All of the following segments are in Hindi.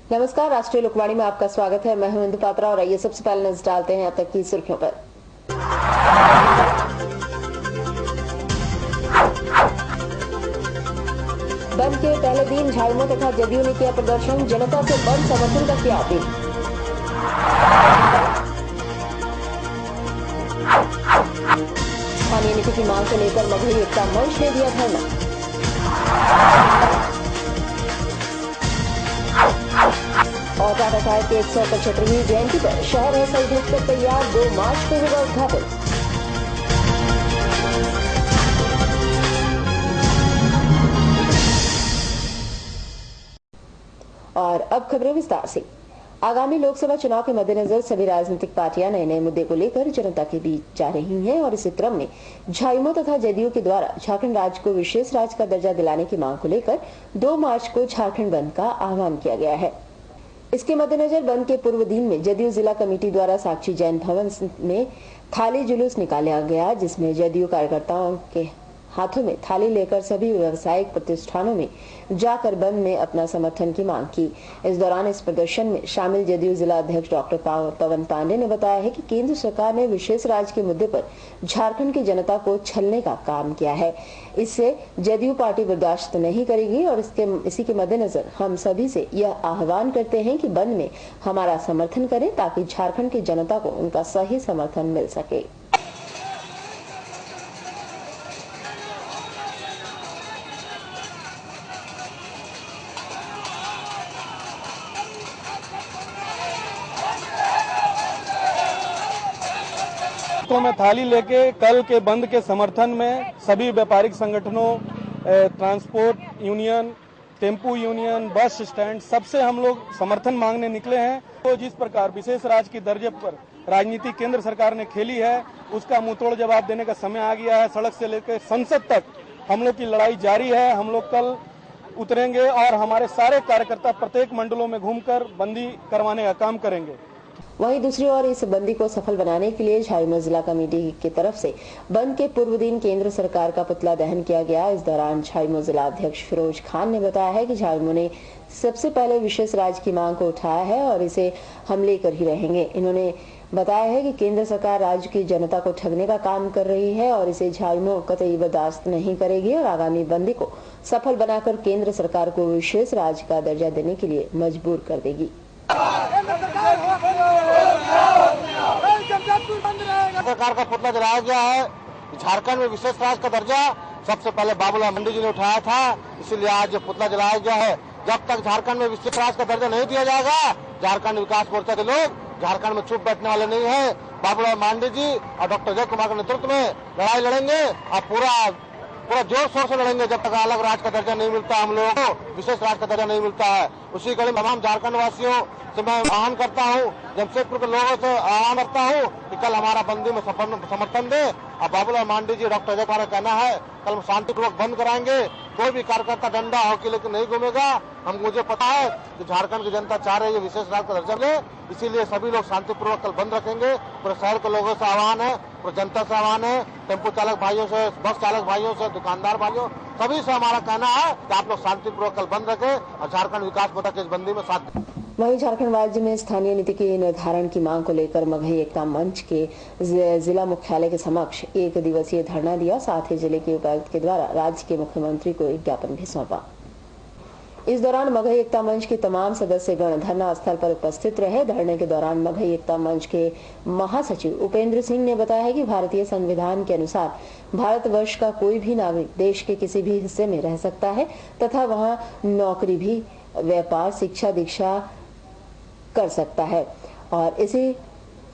नमस्कार, राष्ट्रीय लोकवाणी में आपका स्वागत है। मैं हूं इंदु पात्रा और आइए सबसे पहले नजर डालते हैं अब तक की सुर्खियों पर। बंद के पहले दिन झामुमो तथा जदयू ने किया प्रदर्शन, जनता से बंद समर्थन का किया अपील। स्थानीय नीति की मांग को लेकर मगही एकता मंच ने दिया धरना। और टाटा साहेब की 175वीं जयंती पर शहर है सज धज कर तैयार, 2 मार्च को होगा उद्घाटन। और अब खबरें विस्तार से। आगामी लोकसभा चुनाव के मद्देनजर सभी राजनीतिक पार्टियां नए नए मुद्दे को लेकर जनता के बीच जा रही हैं और इसी क्रम में झामुमो तथा जदयू के द्वारा झारखंड राज्य को विशेष राज्य का दर्जा दिलाने की मांग को लेकर 2 मार्च को झारखंड बंद का आह्वान किया गया है। इसके मद्देनजर बंद के पूर्व दिन में जदयू जिला कमेटी द्वारा साक्षी जैन भवन में थाली जुलूस निकाला गया, जिसमें जदयू कार्यकर्ताओं के हाथों में थाली लेकर सभी व्यावसायिक प्रतिष्ठानों में जाकर बंद में अपना समर्थन की मांग की। इस दौरान इस प्रदर्शन में शामिल जदयू जिला अध्यक्ष डॉक्टर पवन पांडे ने बताया है कि केंद्र सरकार ने विशेष राज्य के मुद्दे पर झारखंड की जनता को छलने का काम किया है। इससे जदयू पार्टी बर्दाश्त नहीं करेगी और इसी के मद्देनजर हम सभी से यह आह्वान करते हैं कि बंद में हमारा समर्थन करें ताकि झारखंड की जनता को उनका सही समर्थन मिल सके। तो मैं थाली लेके कल के बंद के समर्थन में सभी व्यापारिक संगठनों, transport union, tempo union, bus stand, सबसे हम लोग समर्थन मांगने निकले हैं। तो जिस प्रकार विशेष राज्य की दर्जे पर राजनीति केंद्र सरकार ने खेली है, उसका मुंहतोड़ जवाब देने का समय आ गया है। सड़क से लेकर संसद तक हम लोग की लड़ाई जारी है। हम लोग कल उतरेंगे और हमारे सारे कार्यकर्ता प्रत्येक मंडलों में घूमकर बंदी करवाने का काम करेंगे। वहीं दूसरी ओर इस बंदी को सफल बनाने के लिए झामुमो जिला कमेटी की तरफ से बंद के पूर्व दिन केंद्र सरकार का पुतला दहन किया गया। इस दौरान झामुमो जिला अध्यक्ष फिरोज खान ने बताया है कि झामुमो ने सबसे पहले विशेष राज्य की मांग को उठाया है और इसे हम लेकर ही रहेंगे। इन्होंने बताया है कि केंद्र सरकार राज्य की जनता को ठगने का काम कर रही है और इसे झामुमो कतई बर्दाश्त नहीं करेगी और आगामी बंदी को सफल बनाकर केंद्र सरकार को विशेष राज्य का दर्जा देने के लिए मजबूर कर देगी। सरकार का पुतला जलाया गया है। झारखंड में विशेष राज्य का दर्जा सबसे पहले बाबूलाल मंडी जी ने उठाया था, इसीलिए आज पुतला जलाया गया है। जब तक झारखंड में विशेष राज्य का दर्जा नहीं दिया जाएगा, झारखंड विकास मोर्चा के लोग झारखंड में चुप बैठने वाले नहीं है। बाबूलाल मंडी जी और डॉक्टर जय कुमार के नेतृत्व में लड़ाई लड़ेंगे और पूरा जोर शोर से लड़ेंगे जब तक अलग राज्य का दर्जा नहीं मिलता, हम लोगों को विशेष राज्य का दर्जा नहीं मिलता है। उसी कड़ी में तमाम झारखंड वासियों से मैं आह्वान करता हूँ, जमशेदपुर के लोगों से आह्वान करता हूँ कि कल हमारा बंदी में समर्थन दे। और बाबूलाल मंडी जी, डॉक्टर जय कुमार का कहना है कल हम शांतिपूर्वक बंद कराएंगे। कोई भी कार्यकर्ता डंडा हॉकी लेकर नहीं घूमेगा। मुझे पता है कि झारखंड की जनता चाह रही है विशेष राज्य का दर्जा ले, इसीलिए सभी लोग शांतिपूर्वक कल बंद रखेंगे। पूरे शहर के लोगों से आह्वान है, पूरे जनता से आह्वान है, टेम्पो चालक भाइयों से, बस चालक भाइयों से, दुकानदार भाइयों, सभी से हमारा कहना है कि आप लोग शांतिपूर्वक कल बंद रखें और झारखंड विकास मोर्चा की इस बंदी में साथ। वहीं झारखंड राज्य में स्थानीय नीति के निर्धारण की मांग को लेकर मगही एकता मंच के जिला मुख्यालय के समक्ष 1 दिवसीय धरना दिया। साथ ही जिले के उपायुक्त के द्वारा राज्य के मुख्यमंत्री को एक ज्ञापन भी सौंपा। इस दौरान मगही एकता मंच के तमाम सदस्यगण धरना स्थल पर उपस्थित रहे। धरने के दौरान मगही एकता मंच के महासचिव उपेंद्र सिंह ने बताया है कि भारतीय संविधान के अनुसार भारतवर्ष का कोई भी नागरिक देश के किसी भी हिस्से में रह सकता है तथा वहां नौकरी भी, व्यापार, शिक्षा, दीक्षा कर सकता है और इसी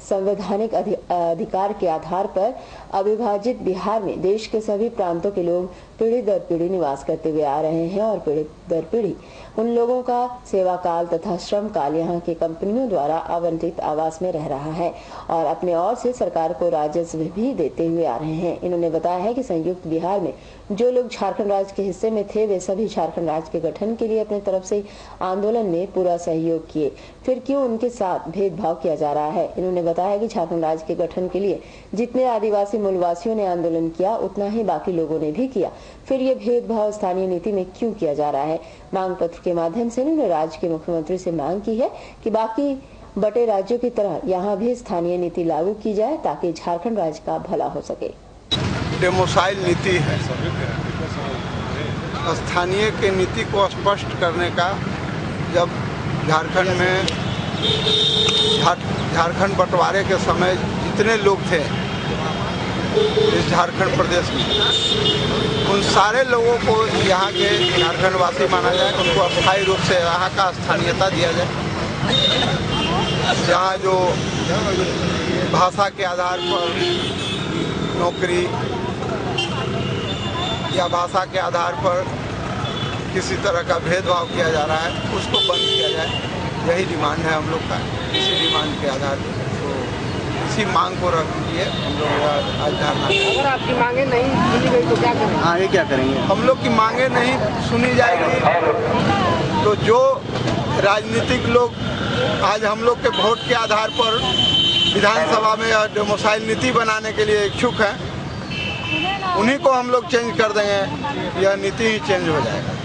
संवैधानिक अधिकार के आधार पर अविभाजित बिहार में देश के सभी प्रांतों के लोग पीढ़ी दर पीढ़ी निवास करते हुए आ रहे हैं और पीढ़ी दर पीढ़ी उन लोगों का सेवा काल तथा श्रम काल यहाँ की कंपनियों द्वारा आवंटित आवास में रह रहा है और अपने ओर से सरकार को राजस्व भी देते हुए आ रहे हैं। इन्होंने बताया है कि संयुक्त बिहार में जो लोग झारखंड राज्य के हिस्से में थे वे सभी झारखंड राज्य के गठन के लिए अपनी तरफ से आंदोलन में पूरा सहयोग किए, फिर क्यों उनके साथ भेदभाव किया जा रहा है। इन्होंने बताया कि झारखंड राज्य के गठन के लिए जितने आदिवासी मूलवासियों ने आंदोलन किया उतना ही बाकी लोगों ने भी किया। फिर ये भेदभाव स्थानीय नीति में क्यों किया जा रहा है। मांग पत्र के माध्यम से उन्होंने राज्य के मुख्यमंत्री से मांग की है कि बाकी बटे राज्यों की तरह यहाँ भी स्थानीय नीति लागू की जाए ताकि झारखंड राज्य का भला हो सके। डेमोसाइल नीति है, स्थानीय की नीति को स्पष्ट करने का। जब झारखंड में झारखंड बंटवारे के समय जितने लोग थे इस झारखंड प्रदेश में, उन सारे लोगों को यहाँ के झारखंड वासी माना जाए, उनको अस्थायी रूप से यहाँ का स्थानीयता दिया जाए। यहाँ जो भाषा के आधार पर नौकरी या भाषा के आधार पर किसी तरह का भेदभाव किया जा रहा है, उसको बंद किया जाए। यही डिमांड है हम लोग का। इसी डिमांड के आधार पर तो इसी मांग को रख लिए हम लोग आज धरना। अगर आपकी मांगे नहीं सुनी गई तो क्या करेंगे? आगे क्या करेंगे? हम लोग की मांगे नहीं सुनी जाएगी तो जो राजनीतिक लोग आज हम लोग के वोट के आधार पर विधानसभा में डेमोसाइल नीति बनाने के लिए इच्छुक हैं, उन्हीं को हम लोग चेंज कर देंगे, यह नीति ही चेंज हो जाएगा।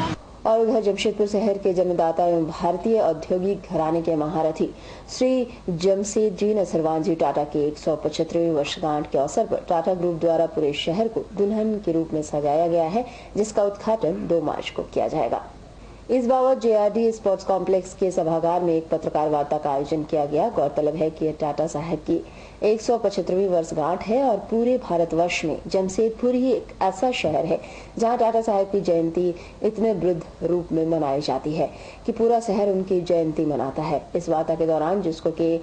और उधर जमशेदपुर शहर के जन्मदाता एवं भारतीय औद्योगिक घराने के महारथी श्री जमशेदजी नसरवान जी टाटा के 175वीं वर्षगांठ के अवसर पर टाटा ग्रुप द्वारा पूरे शहर को दुल्हन के रूप में सजाया गया है, जिसका उद्घाटन 2 मार्च को किया जाएगा। इस बाबत JRD स्पोर्ट्स कॉम्प्लेक्स के सभागार में एक पत्रकार वार्ता का आयोजन किया गया। गौरतलब है कि टाटा साहब की 175वीं वर्षगांठ है और पूरे भारतवर्ष में जमशेदपुर ही एक ऐसा शहर है जहां टाटा साहब की जयंती इतने वृद्ध रूप में मनाई जाती है कि पूरा शहर उनकी जयंती मनाता है। इस वार्ता के दौरान जिसको के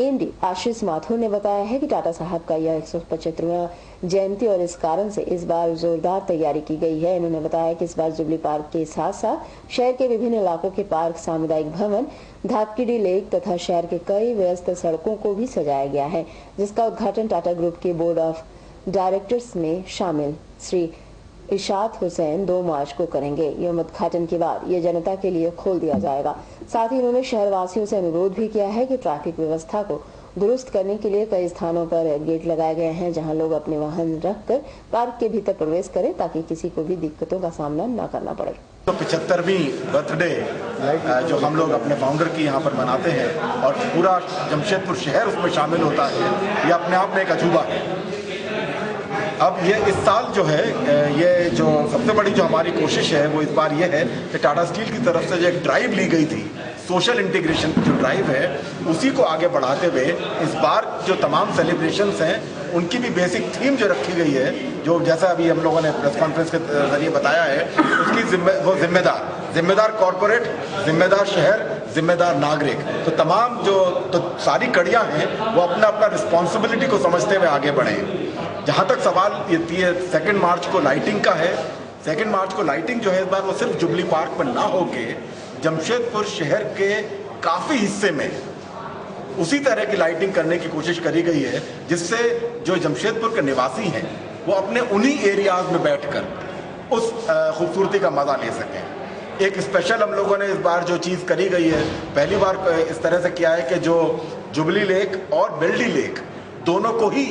MD आशीष माथुर ने बताया है कि टाटा साहब का यह 175वां जयंती और इस कारण से इस बार जोरदार तैयारी की गई है। इन्होंने बताया कि इस बार जुबली पार्क के साथ साथ शहर के विभिन्न इलाकों के पार्क, सामुदायिक भवन, धापकीडी लेक तथा शहर के कई व्यस्त सड़कों को भी सजाया गया है, जिसका उद्घाटन टाटा ग्रुप के बोर्ड ऑफ डायरेक्टर्स में शामिल श्री इशात हुसैन 2 मार्च को करेंगे। यह उद्घाटन के बाद ये जनता के लिए खोल दिया जाएगा। साथ ही उन्होंने शहरवासियों से अनुरोध भी किया है कि ट्रैफिक व्यवस्था को दुरुस्त करने के लिए कई स्थानों पर गेट लगाए गए हैं, जहां लोग अपने वाहन रखकर पार्क के भीतर प्रवेश करें ताकि किसी को भी दिक्कतों का सामना न करना पड़े। तो 75वीं बर्थडे जो हम लोग अपने फाउंडर की यहाँ पर मनाते हैं और पूरा जमशेदपुर शहर उसमें शामिल होता है, ये अपने आप में एक अजूबा है। अब ये इस साल जो है, ये जो सबसे बड़ी जो हमारी कोशिश है वो इस बार ये है कि टाटा स्टील की तरफ से जो एक ड्राइव ली गई थी, सोशल इंटीग्रेशन की जो ड्राइव है, उसी को आगे बढ़ाते हुए इस बार जो तमाम सेलिब्रेशंस हैं उनकी भी बेसिक थीम जो रखी गई है, जो जैसा अभी हम लोगों ने प्रेस कॉन्फ्रेंस के जरिए बताया है, उसकी वो जिम्मेदार कॉरपोरेट, जिम्मेदार शहर, जिम्मेदार नागरिक, तो तमाम जो सारी कड़ियाँ हैं वो अपना अपना रिस्पॉन्सिबिलिटी को समझते हुए आगे बढ़ें। जहाँ तक सवाल ये 2 मार्च को लाइटिंग का है, 2 मार्च को लाइटिंग जो है इस बार वो सिर्फ जुबली पार्क पर ना होके जमशेदपुर शहर के काफ़ी हिस्से में उसी तरह की लाइटिंग करने की कोशिश करी गई है, जिससे जो जमशेदपुर के निवासी हैं वो अपने उन्हीं एरियाज में बैठकर उस खूबसूरती का मज़ा ले सकें। एक स्पेशल हम लोगों ने इस बार जो चीज़ करी गई है, पहली बार इस तरह से किया है कि जो जुबली लेक और बेल्डी लेक दोनों को ही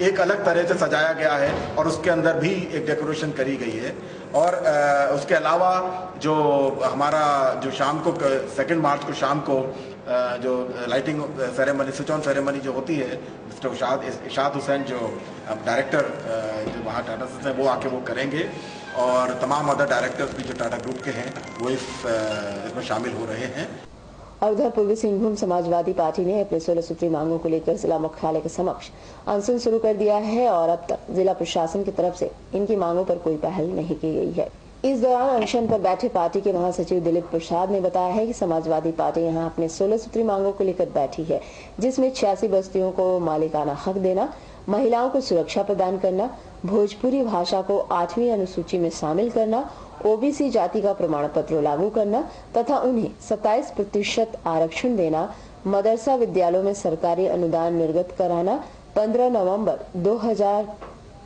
एक अलग तरह से सजाया गया है और उसके अंदर भी एक डेकोरेशन करी गई है। और उसके अलावा जो हमारा जो शाम को 2 मार्च को शाम को जो lighting ceremony, switch on ceremony जो होती है, मिस्टर इशात हुसैन जो डायरेक्टर जो वहाँ टाटा से वो आके वो करेंगे और तमाम अदर डायरेक्टर्स भी जो टाटा ग्रुप के हैं वो इसमें शामिल हो रहे हैं। और उधर पूर्वी सिंहभूम समाजवादी पार्टी ने अपने 16 सूत्री मांगों को लेकर जिला मुख्यालय के समक्ष अनशन शुरू कर दिया है और अब तक जिला प्रशासन की तरफ से इनकी मांगों पर कोई पहल नहीं की गई है। इस दौरान अनशन पर बैठे पार्टी के महासचिव दिलीप प्रसाद ने बताया है कि समाजवादी पार्टी यहां अपने 16 सूत्री मांगों को लेकर बैठी है, जिसमें 86 बस्तियों को मालिकाना हक देना, महिलाओं को सुरक्षा प्रदान करना, भोजपुरी भाषा को 8वीं अनुसूची में शामिल करना, OBC जाति का प्रमाण पत्र लागू करना तथा उन्हें 27% आरक्षण देना, मदरसा विद्यालयों में सरकारी अनुदान निर्गत कराना, 15 नवंबर 2000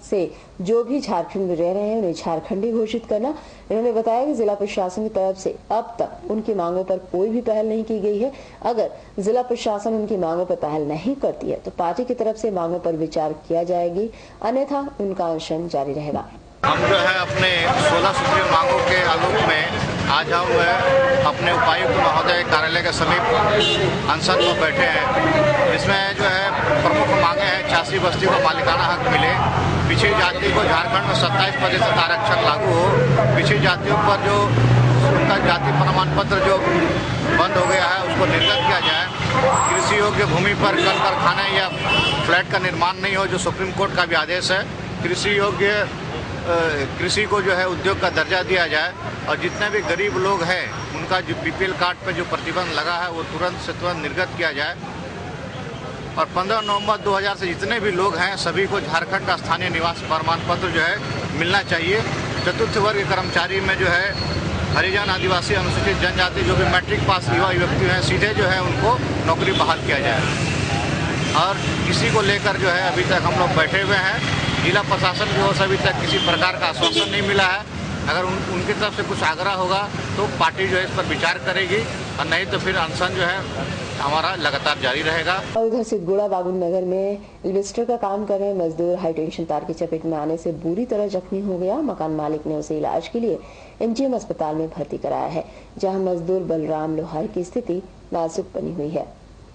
से जो भी झारखंड में रह रहे हैं उन्हें झारखंडी घोषित करना। इन्होंने बताया कि जिला प्रशासन की तरफ से अब तक उनकी मांगों पर कोई भी पहल नहीं की गई है। अगर जिला प्रशासन उनकी मांगों पर पहल नहीं करती है तो पार्टी की तरफ से मांगों पर विचार किया जाएगी, अन्यथा उनका अनशन जारी रहेगा। हम जो है अपने 16 सूत्रीय मांगों के आलोक में आज हम अपने उपायुक्त महोदय कार्यालय के समीप अनशन में बैठे हैं। इसमें जो है प्रमुख मांगे हैं 86 बस्ती को मालिकाना हक मिले, पिछड़ी जाति को झारखंड में 27% आरक्षण लागू हो, पिछड़ी जातियों पर जो उनका जाति प्रमाण पत्र जो बंद हो गया है उसको निर्गत किया जाए, कृषि योग्य भूमि पर कल कारखाने या फ्लैट का निर्माण नहीं हो जो सुप्रीम कोर्ट का भी आदेश है, कृषि योग्य कृषि को जो है उद्योग का दर्जा दिया जाए और जितने भी गरीब लोग हैं उनका जो बीपीएल कार्ड पर जो प्रतिबंध लगा है वो तुरंत से तुरंत निर्गत किया जाए और 15 नवंबर 2000 से जितने भी लोग हैं सभी को झारखंड का स्थानीय निवास प्रमाण पत्र जो है मिलना चाहिए। चतुर्थ वर्ग कर्मचारी में जो है हरिजन, आदिवासी, अनुसूचित जनजाति जो भी मैट्रिक पास युवा व्यक्ति हैं सीधे जो है उनको नौकरी बहाल किया जाए। और इसी को लेकर जो है अभी तक हम लोग बैठे हुए हैं। जिला प्रशासन की ओर से अभी तक किसी प्रकार का आश्वासन नहीं मिला है। अगर उनकी तरफ से कुछ आग्रह होगा तो पार्टी जो है इस पर विचार करेगी और नहीं तो फिर अनशन जो है हमारा लगातार जारी रहेगा। और उधर सिद्धगुड़ा बागुन नगर में एल्वेस्टर का काम कर रहे मजदूर हाई टेंशन तार की चपेट में आने से बुरी तरह जख्मी हो गया। मकान मालिक ने उसे इलाज के लिए एमजीएम अस्पताल में भर्ती कराया है, जहां मजदूर बलराम लोहार की स्थिति नाजुक बनी हुई है।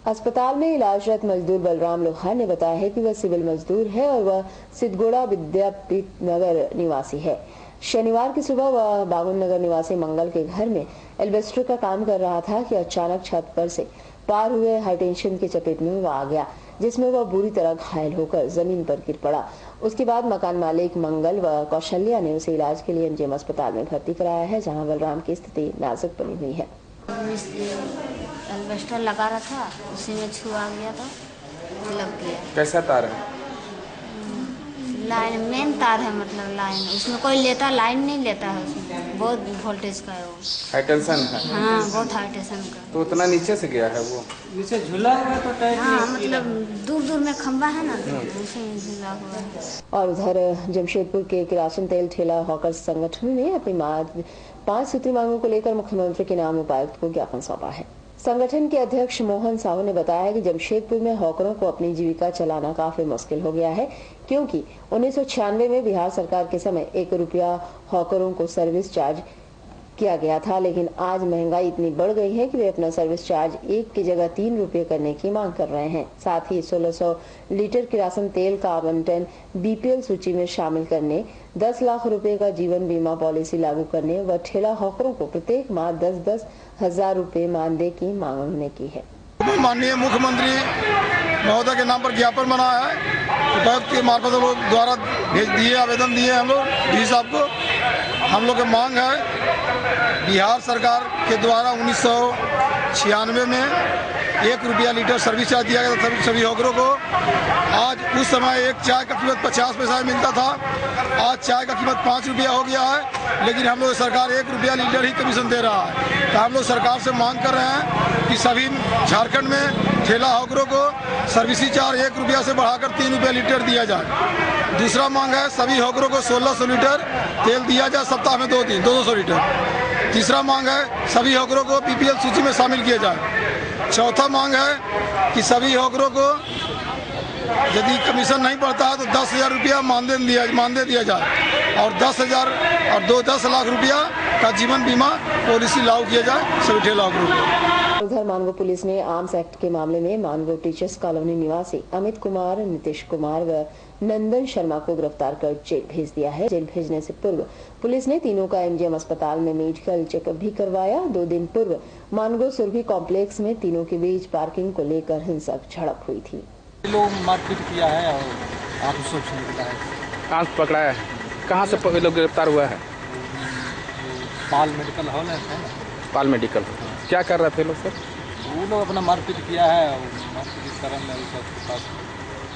अस्पताल में इलाजरत मजदूर बलराम लोहार ने बताया है कि वह सिविल मजदूर है और वह सिद्धगुड़ा विद्यापीठ नगर निवासी है। शनिवार की सुबह वह बागुन नगर निवासी मंगल के घर में एल्वेस्टर का काम कर रहा था कि अचानक छत पर से पार हुए हाईटेंशन की चपेट में वह आ गया, जिसमें वह बुरी तरह घायल होकर जमीन पर गिर पड़ा। उसके बाद मकान मालिक मंगल व कौशल्या ने उसे इलाज के लिए एमजीएम अस्पताल में भर्ती कराया है, जहां बलराम की स्थिति नाजुक बनी हुई है। एल्वेस्टर लगा रहा था, उसी में छुआ गया था, लग गया। कैसा तार है? लाइन मेन तार है, मतलब लाइन उसमें कोई लेता लाइन नहीं लेता है, उसमें बहुत वोल्टेज का है वो। हाई टेंशन है? हाँ, बहुत हाई टेंशन का। तो उतना नीचे से गया है वो? नीचे झूला हुआ तो टाइट। हाँ, मतलब दूर दूर में खंबा है ना, उसी में झूला हुआ है। और उधर जमशेदपुर के किरासन तेल ठेला हॉकर संगठन ने अपनी 5 सूत्री मांगों को लेकर मुख्यमंत्री के नाम उपायुक्त को ज्ञापन सौंपा है। संगठन के अध्यक्ष मोहन साहू ने बताया कि जमशेदपुर में हॉकरों को अपनी जीविका चलाना काफी मुश्किल हो गया है, क्योंकि 1996 में बिहार सरकार के समय 1 रुपया हॉकरों को सर्विस चार्ज किया गया था, लेकिन आज महंगाई इतनी बढ़ गई है कि वे अपना सर्विस चार्ज 1 की जगह 3 रुपये करने की मांग कर रहे हैं। साथ ही 1600 लीटर किरासन तेल का आवंटन बीपीएल सूची में शामिल करने, 10 लाख रुपए का जीवन बीमा पॉलिसी लागू करने व ठेला हॉकरों को प्रत्येक माह 10-10 हजार रुपए मानदेय की मांग उन्होंने की है। माननीय मुख्यमंत्री महोदय के नाम पर ज्ञापन बनाया है, उपायुक्त के मार्फत लोग द्वारा भेज दिए, आवेदन दिए हम लोग डी साहब को। हम लोग की मांग है बिहार सरकार के द्वारा 1996 में 1 रुपया लीटर सर्विस चार्ज दिया गया था सभी हॉकरों को। आज उस समय एक चाय का कीमत 50 पैसा मिलता था, आज चाय का कीमत 5 रुपया हो गया है, लेकिन हम लोग सरकार 1 रुपया लीटर ही कमीशन दे रहा है। तो हम लोग सरकार से मांग कर रहे हैं कि सभी झारखंड में ठेला हॉकरों को सर्विस चार्ज 1 रुपया से बढ़ाकर 3 रुपया लीटर दिया जाए। दूसरा मांग है सभी हॉकरों को 1600 लीटर तेल दिया जाए सप्ताह में 2 दिन 200 लीटर। तीसरा मांग है सभी हॉकरों को बीपीएल सूची में शामिल किया जाए। चौथा मांग है कि सभी हॉकरों को यदि कमीशन नहीं बढ़ता है तो 10,000 रुपया मानदेय दिया जाए और 10 लाख रुपया का जीवन बीमा पॉलिसी लागू किया जाए सभी ठेला हॉकरों को। उधर मानगो पुलिस ने आर्म्स एक्ट के मामले में मानगो टीचर्स कॉलोनी निवासी अमित कुमार, नीतीश कुमार व नंदन शर्मा को गिरफ्तार कर जेल भेज दिया है। जेल भेजने से पूर्व पुलिस ने तीनों का एमजीएम अस्पताल में मेडिकल चेकअप भी करवाया। 2 दिन पूर्व मानगो सुरभि कॉम्प्लेक्स में तीनों के बीच पार्किंग को लेकर हिंसक झड़प हुई थी। लोग मारपीट किया है और आप सोच निकला है। कहाँ से पकड़ाया है? कहाँ से लोग गिरफ्तार हुआ है? पाल मेडिकल हॉल है ना? पाल मेडिकल। क्या कर रहे थे लोग सर? वो लोग अपना मारपीट किया है और मारपीट कारण उसके पास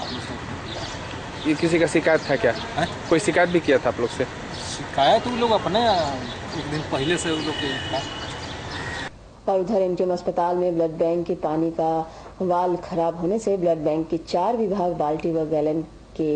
आपने किया। ये किसी का शिकायत था क्या है? कोई शिकायत भी किया था आप लोग से? शिकायत वो लोग अपने एक दिन पहले से वो लोग के। और उधर एमजीएम अस्पताल में ब्लड बैंक के पानी का वाल्व खराब होने से ब्लड बैंक के 4 विभाग बाल्टी व गैलन के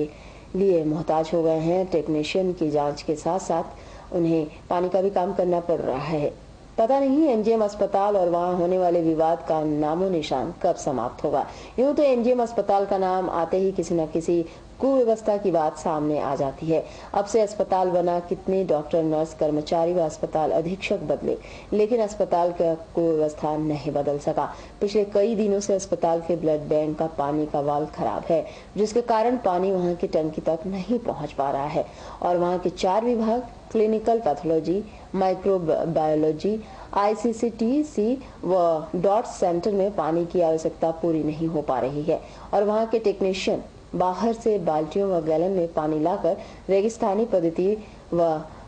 लिए मोहताज हो गए हैं। टेक्नीशियन की जांच के साथ साथ उन्हें पानी का भी काम करना पड़ रहा है। पता नहीं एमजीएम अस्पताल और वहां होने वाले विवाद का नामो निशान कब समाप्त होगा। यूं तो एमजीएम अस्पताल का नाम आते ही किसी न किसी कुव्यवस्था की बात सामने आ जाती है। अब से अस्पताल बना, कितने डॉक्टर, नर्स, कर्मचारी व अस्पताल अधीक्षक बदले, लेकिन अस्पताल का कुव्यवस्था नहीं बदल सका। पिछले कई दिनों से अस्पताल के ब्लड बैंक का पानी का वाल्व खराब है, जिसके कारण पानी वहां की टंकी तक नहीं पहुंच पा रहा है और वहां के 4 विभाग क्लिनिकल पैथोलॉजी, माइक्रोबायोलॉजी, ICCTC व डॉट्स सेंटर में पानी की आवश्यकता पूरी नहीं हो पा रही है और वहां के टेक्नीशियन बाहर से बाल्टियों व गैलन में पानी लाकर रेगिस्तानी पद्धति व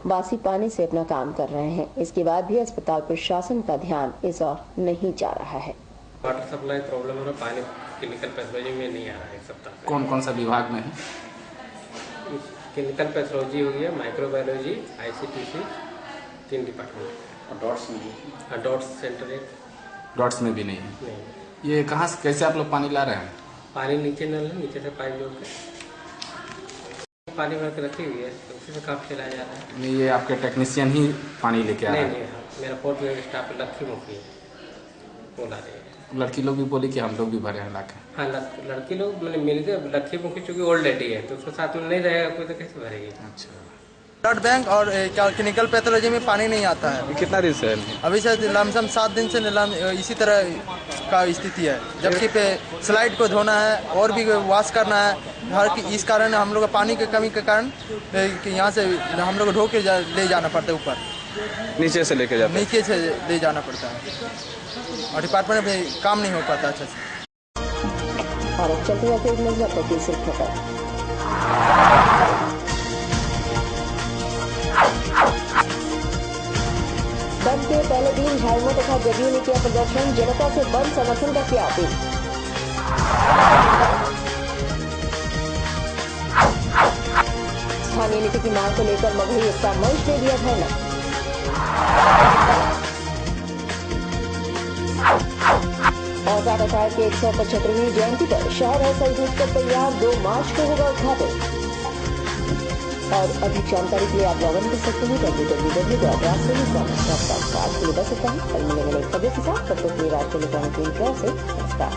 बासी पानी से अपना काम कर रहे हैं। इसके बाद भी अस्पताल प्रशासन का ध्यान इस ओर नहीं जा रहा है। वाटर सप्लाई प्रॉब्लम हो रहा, पानी क्लिनिकल पैथोलॉजी में नहीं आ रहा है। एक सप्ताह कौन कौन सा विभाग में है? क्लिनिकल पैथोलॉजी हो गया, माइक्रोबायोलॉजी, ICTC, 3 डिपार्टमेंट। डॉट्स में भी? डॉट्स सेंटर एक। डॉट्स में भी नहीं है? नहीं। ये कहाँ से, कैसे आप लोग पानी ला रहे हैं? पानी नीचे नल है, नीचे से पाइप जोड़ के पानी भर के रखी हुई है, तो उसी से काम चलाया जा रहा है। नहीं, ये आपके टेक्नीशियन ही पानी लेके आ रहे हैं? नहीं, मेरा 4 में स्टाफ लक्की मुखी है, वो ला रहे हैं। लड़की लोग भी बोली कि हम लोग भी भरे हैं लाके? हाँ, लड़की लोग मैंने मिल गए। लक्की मुखी चूँकि ओल्ड लेडी है, तो उसके साथ में नहीं रहेगा कोई, तो कैसे भरेगी? अच्छा। ब्लड बैंक और क्लिनिकल पैथोलॉजी में पानी नहीं आता है। कितना दिन से? अभी से लमसम 7 दिन से इसी तरह का स्थिति है, जबकि पे स्लाइड को धोना है और भी वॉश करना है हर की। इस कारण हम लोग पानी की कमी के कारण यहाँ से हम लोग ढो के ले जाना पड़ता है, ऊपर नीचे से लेके जाते? नीचे से ले जाना पड़ता है और डिपार्टमेंट में काम नहीं हो पाता अच्छे से। और चलते जाते एक नजर पर तीसरी खबर। बंद के पहले दिन झारखंड तथा जदयू ने किया प्रदर्शन, जनता से बंद समर्थन का किया अपील। स्थानीय नीति की मांग को लेकर मगही एकता मंच ने दिया धरना। औजार अखाड़े के 175वीं जयंती पर शहर है सज धज कर तैयार, 2 मार्च को होगा उद्घाटन। और अधिक जानकारी के लिए आप लॉग इन कर सकते हैं www.rajtv.com। आज के लिए बस इतना ही, कल मिलेंगे नई खबरों के साथ, तब तक के लिए राजधानी से नमस्कार।